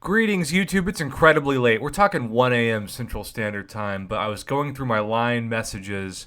Greetings, YouTube. It's incredibly late. We're talking 1 a.m. Central Standard Time, but I was going through my line messages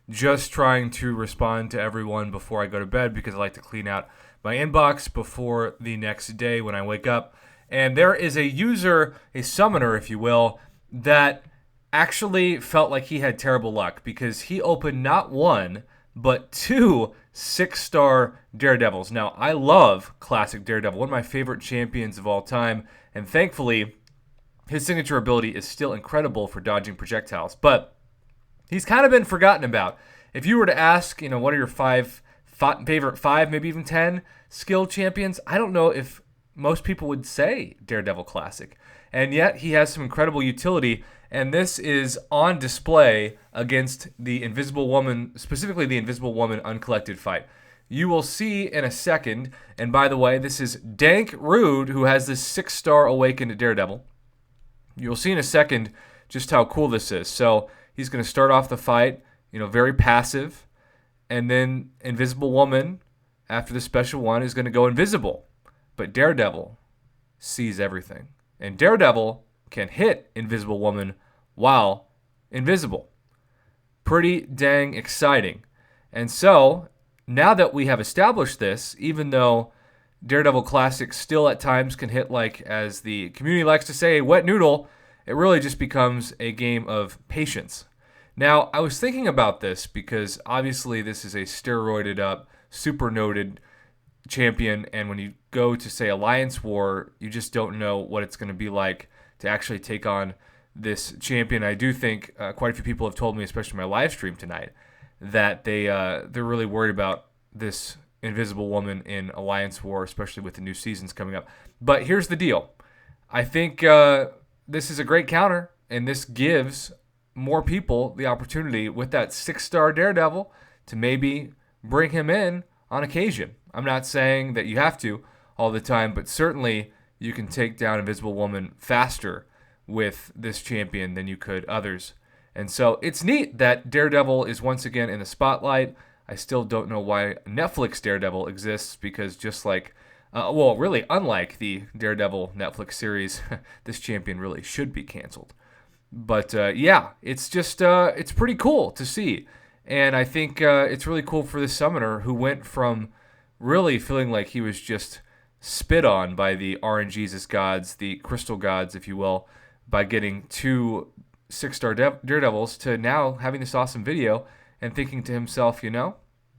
just trying to respond to everyone before I go to bed because I like to clean out my inbox before the next day when I wake up. And there is a user, a summoner, if you will, that actually felt like he had terrible luck because he opened not one, but two 6-star Daredevils. Now, I love classic Daredevil, one of my favorite champions of all time. And thankfully, his signature ability is still incredible for dodging projectiles. But he's kind of been forgotten about. If you were to ask, what are your favorite five, maybe even 10 skill champions, I don't know if most people would say Daredevil Classic. And yet, he has some incredible utility. And this is on display against the Invisible Woman, specifically the Invisible Woman Uncollected fight. You will see in a second, and by the way, this is Dank Rude, who has this 6-star Awakened Daredevil. You'll see in a second just how cool this is. So he's going to start off the fight, very passive, and then Invisible Woman, after the special one, is going to go invisible. But Daredevil sees everything. And Daredevil can hit Invisible Woman while invisible. Pretty dang exciting. And so, now that we have established this, even though Daredevil Classic still at times can hit, like, as the community likes to say, a wet noodle, it really just becomes a game of patience. Now, I was thinking about this because obviously this is a steroided up, super noted champion, and when you go to, say, Alliance War, you just don't know what it's going to be like to actually take on this champion. I do think quite a few people have told me, especially my live stream tonight, that they're really worried about this Invisible Woman in Alliance War, especially with the new seasons coming up. But here's the deal. I think this is a great counter, and this gives more people the opportunity with that 6-star Daredevil to maybe bring him in on occasion. I'm not saying that you have to all the time, but certainly you can take down Invisible Woman faster with this champion than you could others. And so it's neat that Daredevil is once again in the spotlight. I still don't know why Netflix Daredevil exists because just like, really unlike the Daredevil Netflix series, this champion really should be canceled. But it's just, it's pretty cool to see. And I think it's really cool for this summoner who went from really feeling like he was just spit on by the RNGesus gods, the crystal gods, if you will, by getting two 6-star Daredevils to now having this awesome video and thinking to himself,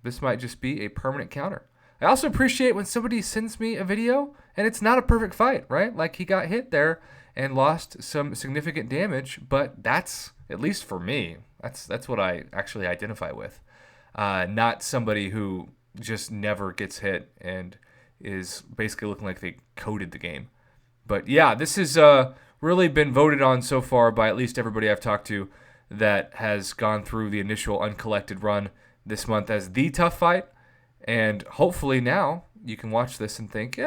this might just be a permanent counter. I also appreciate when somebody sends me a video and it's not a perfect fight, right? Like he got hit there and lost some significant damage, but that's, at least for me, that's what I actually identify with. Not somebody who just never gets hit and is basically looking like they coded the game. But yeah, this has really been voted on so far by at least everybody I've talked to that has gone through the initial uncollected run this month as the tough fight. And hopefully now you can watch this and think,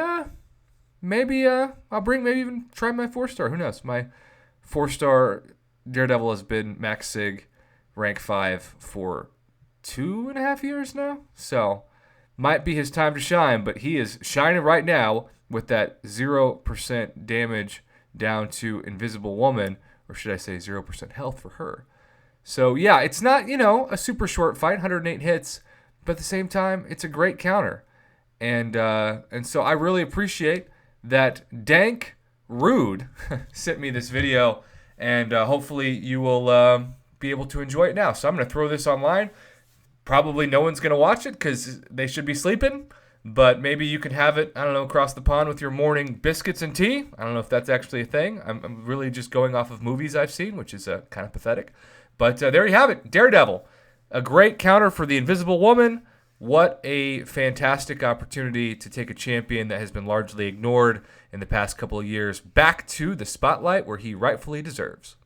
maybe I'll maybe even try my 4-star. Who knows? My 4-star Daredevil has been Max Sig rank 5 for 2.5 years now. So might be his time to shine, but he is shining right now with that 0% damage down to Invisible Woman, or should I say 0% health for her. So yeah, it's not, a super short fight, 108 hits, but at the same time, it's a great counter. And so I really appreciate that Dank Rude sent me this video, and hopefully you will be able to enjoy it now. So I'm going to throw this online. Probably no one's going to watch it because they should be sleeping. But maybe you can have it, across the pond with your morning biscuits and tea. I don't know if that's actually a thing. I'm really just going off of movies I've seen, which is kind of pathetic. But there you have it, Daredevil. A great counter for the Invisible Woman. What a fantastic opportunity to take a champion that has been largely ignored in the past couple of years back to the spotlight where he rightfully deserves.